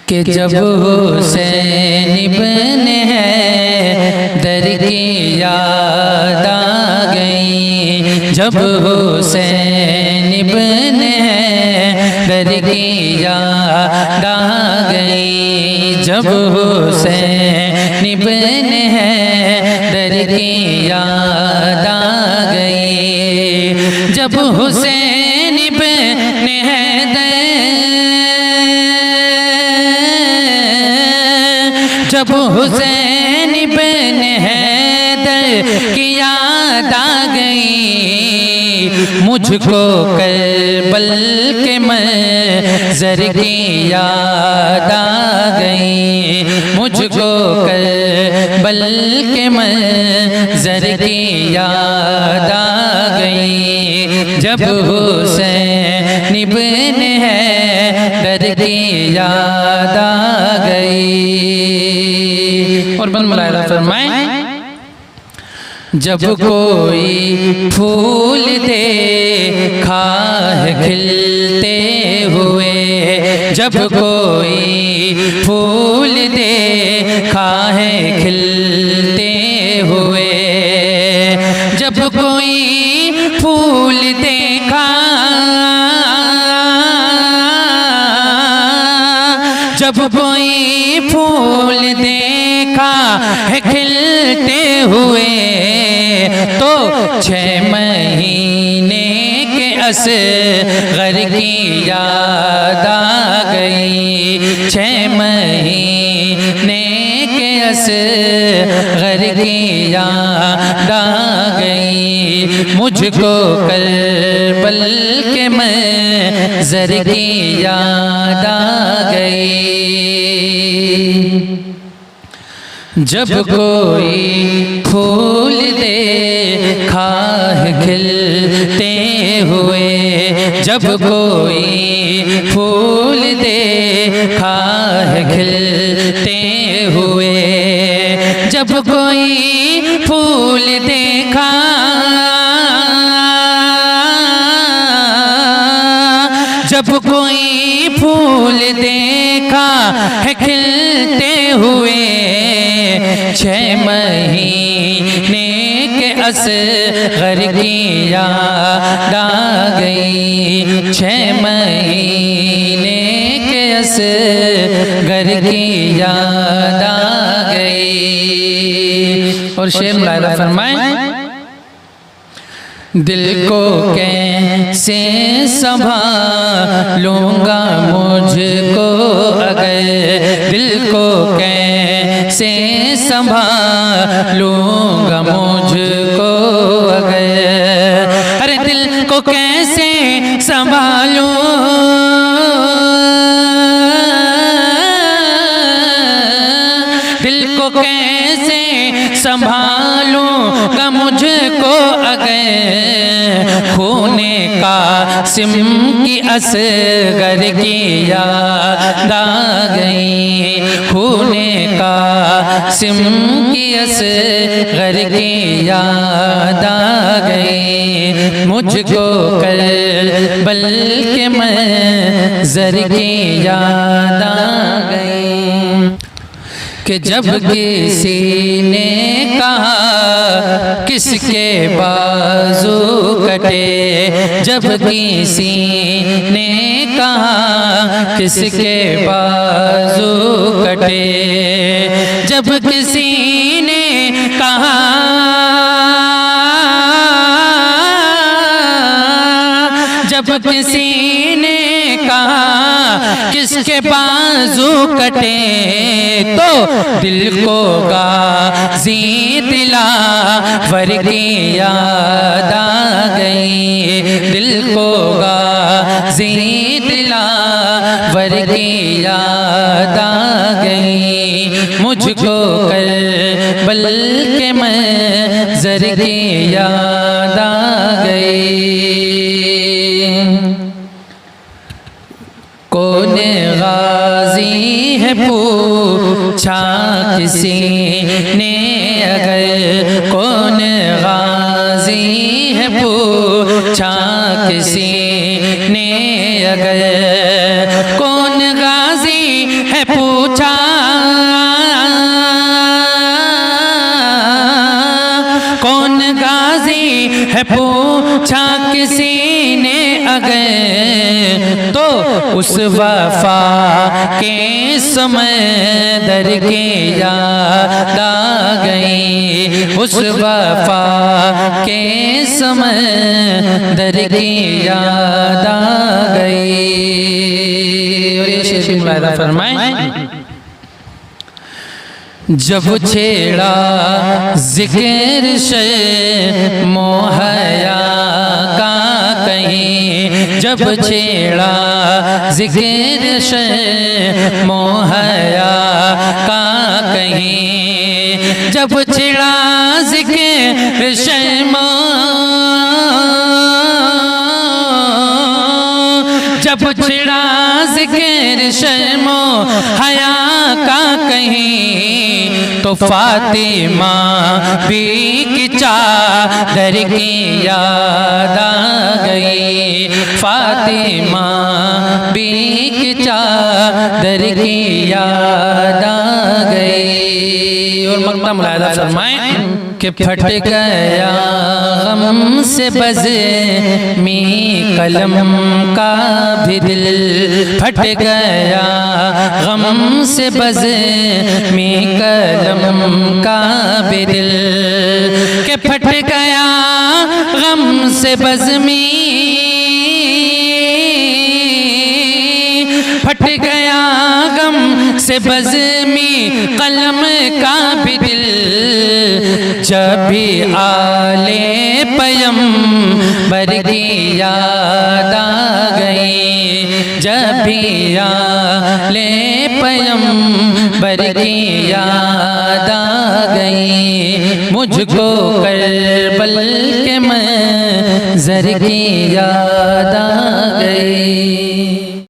कि जब हुसैन इब्न हैदर की याद आ गई, जब हुसैन इब्न हैदर की याद आ गई, जब हुसैन इब्न हैदर की याद आ गई, जब हुसैन इब्न हैदर, जब हुसैन इब्न हैदर की याद आ गई, मुझको करबल के मंज़र की याद आ गई, मुझको करबल के मंज़र की याद आ गई, जब हुसैन इब्न हैदर की याद आ गई। और बन मुलायदा फरमाएं, जब कोई फूल देखा है खिलते हुए, जब कोई फूल देखा है खिलते हुए, जब कोई फूल देखा, जब कोई फूल देखा है खिलते हुए, तो 6 महीने के असग़र की याद आ गई, 6 महीने के असग़र की याद आ गई, मुझको करबल के मंज़र की याद आ गई। जब कोई फूल देखा है खिलते हुए, जब कोई फूल देखा है खिलते हुए, जब कोई फूल देखा, जब कोई फूल देखा है खिलते हुए, 6 महीने के असग़र की याद आ गई, 6 महीने के असग़र की याद आ गई। और शेर मुलायदा फरमाएं, दिल को कैसे संभालूंगा मुझको अगर, दिल को कैसे संभालूंगा मुझको अगर, अरे दिल को कैसे संभालूं, दिल को कैसे संभालूंगा मुझको अगर, खूने कासिम की असग़र की याद आ गई, खूने कासिम की असग़र की याद आ गई, मुझको करबल के मंज़र की याद आ गई। कि जब किसी ने कहा किसके बाजू कटे, जब किसी ने कहा किसके बाजू कटे, जब किसी ने कहा, जब किसी ने कहा किसके बाजू कटे, तो दिल को गाज़ी दिलावर की याद आ गई, दिल को गाज़ी दिलावर की याद आ गई, मुझको करबल के मंज़र की याद आ गई। कौन गाज़ी है पूछा किसी ने अगर, कौन गाज़ी है पूछा किसी ने अगर, कौन गाज़ी है है पूछा, कौन गाजी है पूछा किसी ने अगर, तो उस वफा के समय दर के याद आ गई, उस वफा के समय दर की याद आ गई। और ये शेर मुलाहिजा फरमाएं, जब छेड़ा जिक्र शे मोहया का कहीं, जब छेड़ा जिक्र शे मोहया का कहीं, जब छेड़ा जिक्र शे जब छिड़ा जिक्र शर्मो हया का कहीं, तो फातिमा भी की चादर की याद आ गई, फातिमा भी की चादर की याद आ गई। और मक्ता मुलाहिजा फरमाएं कि फट गया गम से बज़े मी कलम का भी दिल, फट गया गम से बज़े मी कलम का भी दिल, कि फट गया गम से बज़मी, फट गया गम से बज़मी कलम का भी दिल, जब भी आले पैगंबर की याद आ गई, जब भी आले पैगंबर की याद आ गई, मुझको करबल के मंज़र की याद आ गई।